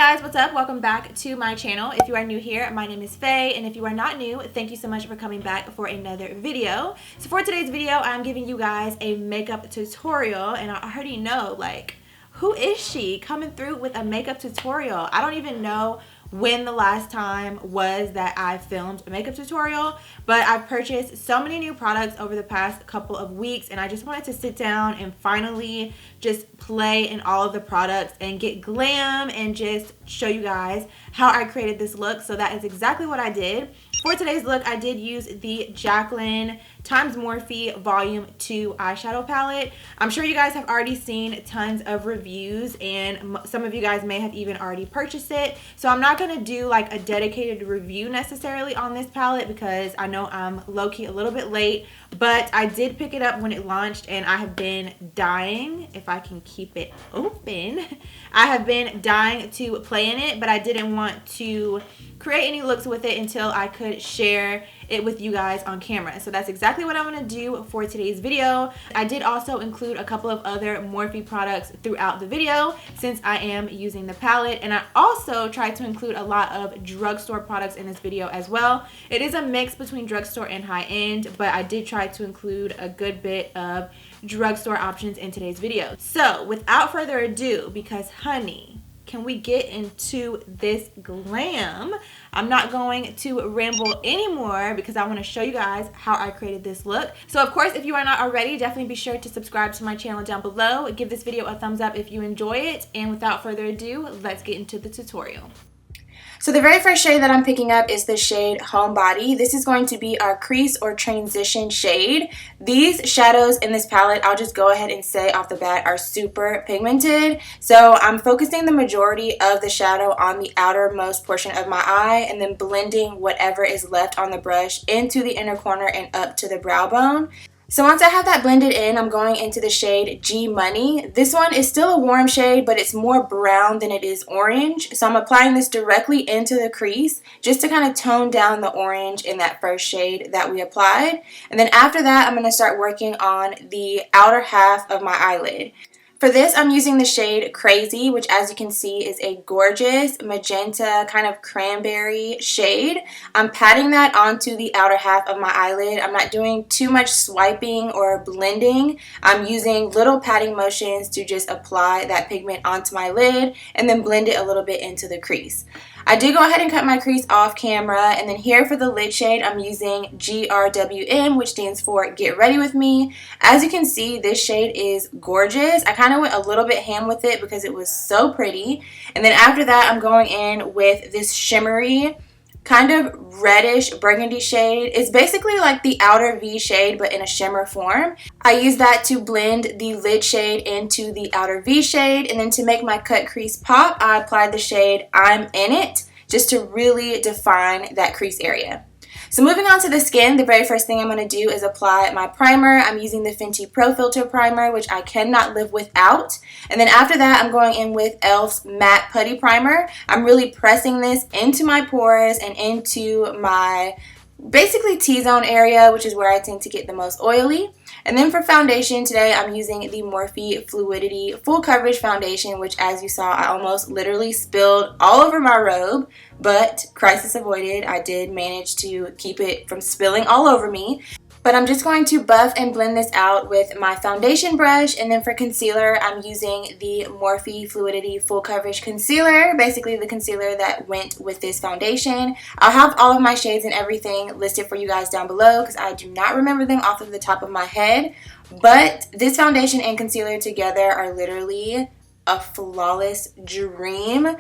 guys, what's up? Welcome back to my channel. If you are new here, my name is Faye, and if you are not new, thank you so much for coming back for another video. So for today's video, I'm giving you guys a makeup tutorial, and I already know, like, who is she coming through with a makeup tutorial? I don't even know when the last time was that I filmed a makeup tutorial, but I've purchased so many new products over the past couple of weeks, and I just wanted to sit down and finally just play in all of the products and get glam and just show you guys how I created this look. So that is exactly what I did. For today's look, I did use the JACLYN times Morphe Volume 2 eyeshadow palette. I'm sure you guys have already seen tons of reviews, and some of you guys may have even already purchased it. So I'm not going to do like a dedicated review necessarily on this palette because I know I'm low-key a little bit late, but I did pick it up when it launched, and I have been dying, if I can keep it open, I have been dying to play in it, but I didn't want to create any looks with it until I could share it with you guys on camera. So that's exactly what I'm going to do for today's video. I did also include a couple of other Morphe products throughout the video since I am using the palette, and I also tried to include a lot of drugstore products in this video as well. It is a mix between drugstore and high-end, but I did try to include a good bit of drugstore options in today's video. So without further ado, because honey, can we get into this glam? I'm not going to ramble anymore because I want to show you guys how I created this look. So of course, if you are not already, definitely be sure to subscribe to my channel down below. Give this video a thumbs up if you enjoy it. And without further ado, let's get into the tutorial. So the very first shade that I'm picking up is the shade Homebody. This is going to be our crease or transition shade. These shadows in this palette, I'll just go ahead and say off the bat, are super pigmented. So I'm focusing the majority of the shadow on the outermost portion of my eye and then blending whatever is left on the brush into the inner corner and up to the brow bone. So once I have that blended in, I'm going into the shade G Money. This one is still a warm shade, but it's more brown than it is orange. So I'm applying this directly into the crease just to kind of tone down the orange in that first shade that we applied. And then after that, I'm going to start working on the outer half of my eyelid. For this, I'm using the shade Crazy, which as you can see is a gorgeous magenta kind of cranberry shade. I'm patting that onto the outer half of my eyelid. I'm not doing too much swiping or blending. I'm using little patting motions to just apply that pigment onto my lid and then blend it a little bit into the crease. I did go ahead and cut my crease off camera, and then here for the lid shade, I'm using GRWM, which stands for Get Ready With Me. As you can see, this shade is gorgeous. I kind of went a little bit ham with it because it was so pretty. And then after that, I'm going in with this shimmery, kind of reddish burgundy shade. It's basically like the outer V shade, but in a shimmer form. I use that to blend the lid shade into the outer V shade, and then to make my cut crease pop, I applied the shade I'm In It just to really define that crease area. So moving on to the skin, the very first thing I'm going to do is apply my primer. I'm using the Fenty Pro Filter Primer, which I cannot live without. And then after that, I'm going in with e.l.f.'s Matte Putty Primer. I'm really pressing this into my pores and into my basically T-zone area, which is where I tend to get the most oily. And then for foundation today, I'm using the Morphe Fluidity Full Coverage Foundation, which as you saw, I almost literally spilled all over my robe, but crisis avoided. I did manage to keep it from spilling all over me. But I'm just going to buff and blend this out with my foundation brush. And then for concealer, I'm using the Morphe Fluidity Full Coverage Concealer, basically the concealer that went with this foundation. I'll have all of my shades and everything listed for you guys down below because I do not remember them off of the top of my head. But this foundation and concealer together are literally a flawless dream.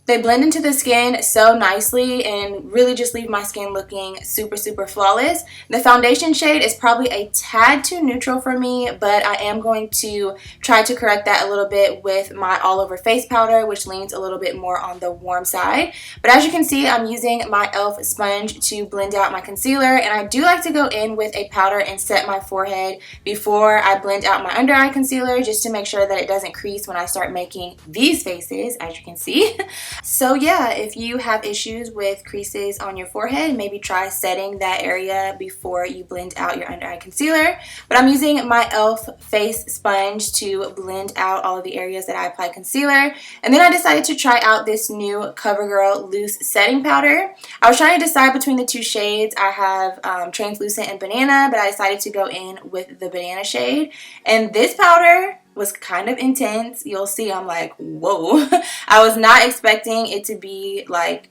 They blend into the skin so nicely and really just leave my skin looking super, super flawless. The foundation shade is probably a tad too neutral for me, but I am going to try to correct that a little bit with my all over face powder, which leans a little bit more on the warm side. But as you can see, I'm using my e.l.f. sponge to blend out my concealer, and I do like to go in with a powder and set my forehead before I blend out my under eye concealer just to make sure that it doesn't crease when I start making these faces, as you can see. So yeah, if you have issues with creases on your forehead, maybe try setting that area before you blend out your under eye concealer. But I'm using my e.l.f. face sponge to blend out all of the areas that I apply concealer. And then I decided to try out this new CoverGirl loose setting powder. I was trying to decide between the two shades. I have translucent and banana, but I decided to go in with the banana shade. And this powder was kind of intense. You'll see I'm like, whoa. I was not expecting it to be like,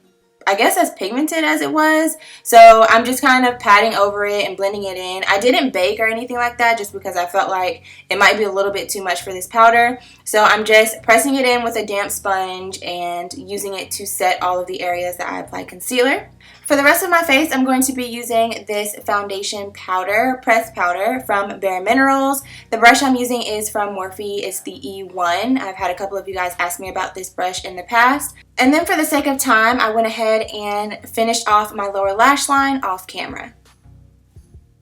I guess as pigmented as it was. So I'm just kind of patting over it and blending it in. I didn't bake or anything like that just because I felt like it might be a little bit too much for this powder. So I'm just pressing it in with a damp sponge and using it to set all of the areas that I apply concealer. For the rest of my face, I'm going to be using this foundation powder, pressed powder from Bare Minerals. The brush I'm using is from Morphe. It's the E1. I've had a couple of you guys ask me about this brush in the past. And then for the sake of time, I went ahead and finished off my lower lash line off camera.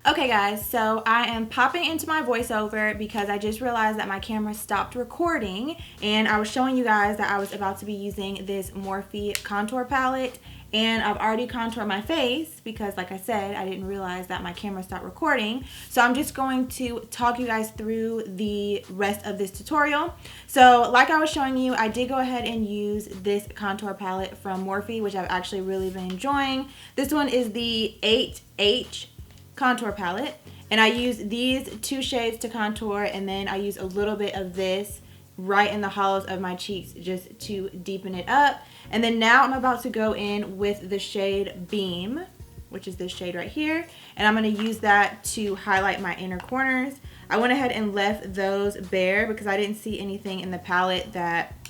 Okay guys, so I am popping into my voiceover because I just realized that my camera stopped recording, and I was showing you guys that I was about to be using this Morphe contour palette. And I've already contoured my face because, like I said, I didn't realize that my camera stopped recording. So I'm just going to talk you guys through the rest of this tutorial. So like I was showing you, I did go ahead and use this contour palette from Morphe, which I've actually really been enjoying. This one is the 8H contour palette. And I use these two shades to contour, and then I use a little bit of this right in the hollows of my cheeks just to deepen it up. And then now I'm about to go in with the shade Beam, which is this shade right here, and I'm going to use that to highlight my inner corners. I went ahead and left those bare because I didn't see anything in the palette that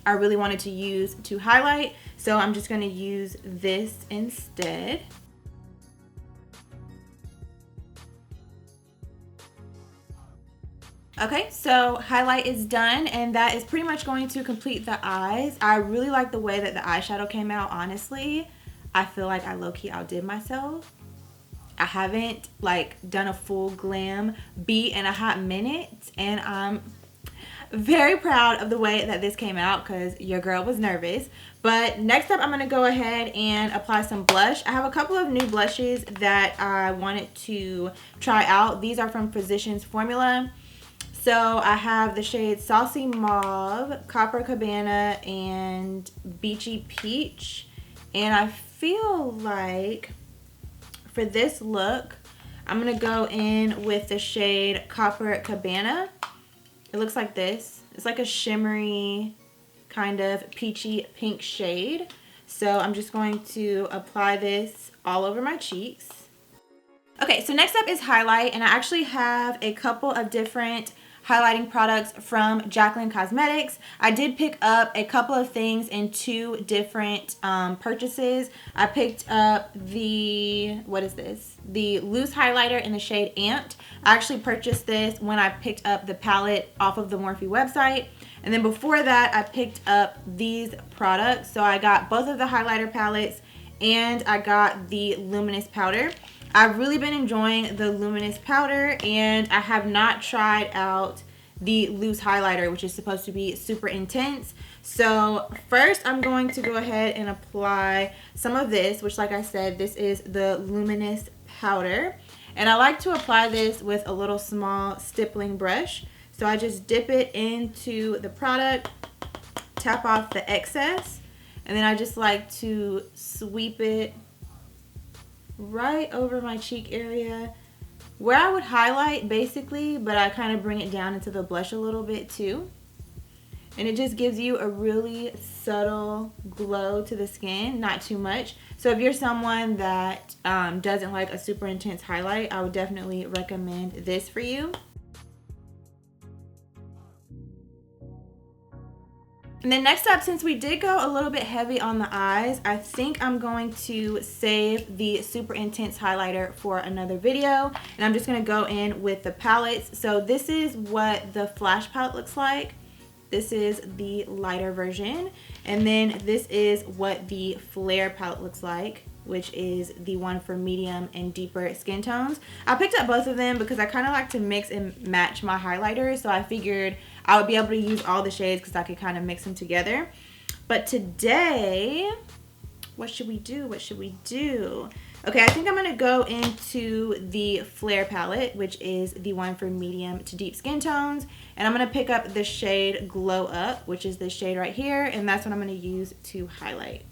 I really wanted to use to highlight, so I'm just going to use this instead. Okay, so highlight is done, and that is pretty much going to complete the eyes. I really like the way that the eyeshadow came out, honestly. I feel like I low-key outdid myself. I haven't like done a full glam beat in a hot minute, and I'm very proud of the way that this came out because your girl was nervous. But next up, I'm going to go ahead and apply some blush. I have a couple of new blushes that I wanted to try out. These are from Physicians Formula. So I have the shades Saucy Mauve, Copacabana, and Beachy Peach. And I feel like for this look, I'm going to go in with the shade Copacabana. It looks like this. It's like a shimmery kind of peachy pink shade. So I'm just going to apply this all over my cheeks. Okay, so next up is highlight, and I actually have a couple of different highlighting products from JACLYN Cosmetics. I did pick up a couple of things in two different purchases. I picked up the, what is this? The loose highlighter in the shade Amped. I actually purchased this when I picked up the palette off of the Morphe website. And then before that, I picked up these products. So I got both of the highlighter palettes, and I got the luminous powder. I've really been enjoying the luminous powder, and I have not tried out the loose highlighter, which is supposed to be super intense. So first I'm going to go ahead and apply some of this, which, like I said, this is the luminous powder. And I like to apply this with a little small stippling brush. So I just dip it into the product, tap off the excess, and then I just like to sweep it right over my cheek area where I would highlight basically, but I kind of bring it down into the blush a little bit too. And it just gives you a really subtle glow to the skin, not too much. So if you're someone that doesn't like a super intense highlight, I would definitely recommend this for you. And then next up, since we did go a little bit heavy on the eyes, I think I'm going to save the super intense highlighter for another video. And I'm just going to go in with the palettes. So this is what the Flash palette looks like. This is the lighter version. And then this is what the Flare palette looks like, which is the one for medium and deeper skin tones. I picked up both of them because I kind of like to mix and match my highlighters. So I figured I would be able to use all the shades because I could kind of mix them together. But today, what should we do? What should we do? Okay, I think I'm going to go into the Flare palette, which is the one for medium to deep skin tones. And I'm going to pick up the shade Glow Up, which is this shade right here. And that's what I'm going to use to highlight.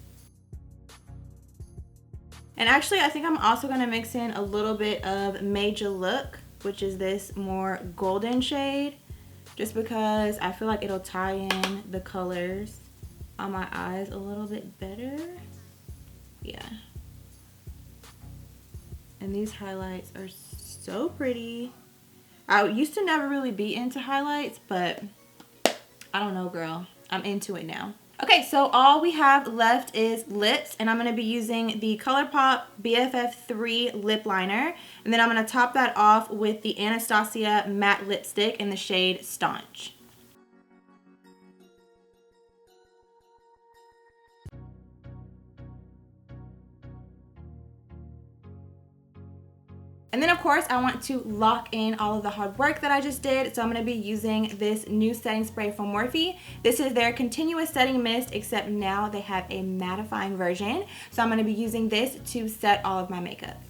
And actually, I think I'm also going to mix in a little bit of Made Ya Look, which is this more golden shade. Just because I feel like it'll tie in the colors on my eyes a little bit better. Yeah. And these highlights are so pretty. I used to never really be into highlights, but I don't know, girl. I'm into it now. Okay, so all we have left is lips, and I'm going to be using the ColourPop BFF3 lip liner. And then I'm going to top that off with the Anastasia matte lipstick in the shade Staunch. And then of course I want to lock in all of the hard work that I just did, so I'm going to be using this new setting spray from MORPHE. This is their continuous setting mist, except now they have a mattifying version. So I'm going to be using this to set all of my makeup.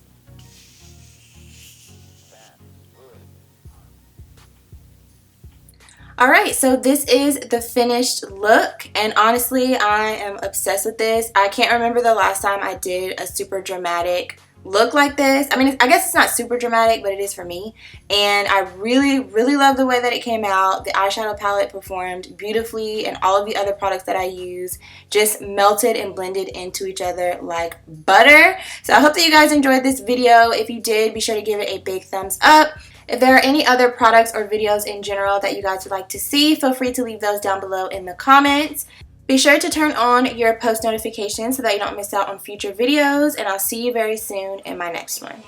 Alright, so this is the finished look, and honestly I am obsessed with this. I can't remember the last time I did a super dramatic look like this. I mean, I guess it's not super dramatic, but it is for me. And I really love the way that it came out. The eyeshadow palette performed beautifully, and all of the other products that I use just melted and blended into each other like butter. So I hope that you guys enjoyed this video. If you did, be sure to give it a big thumbs up. If there are any other products or videos in general that you guys would like to see, feel free to leave those down below in the comments. Be sure to turn on your post notifications so that you don't miss out on future videos, and I'll see you very soon in my next one.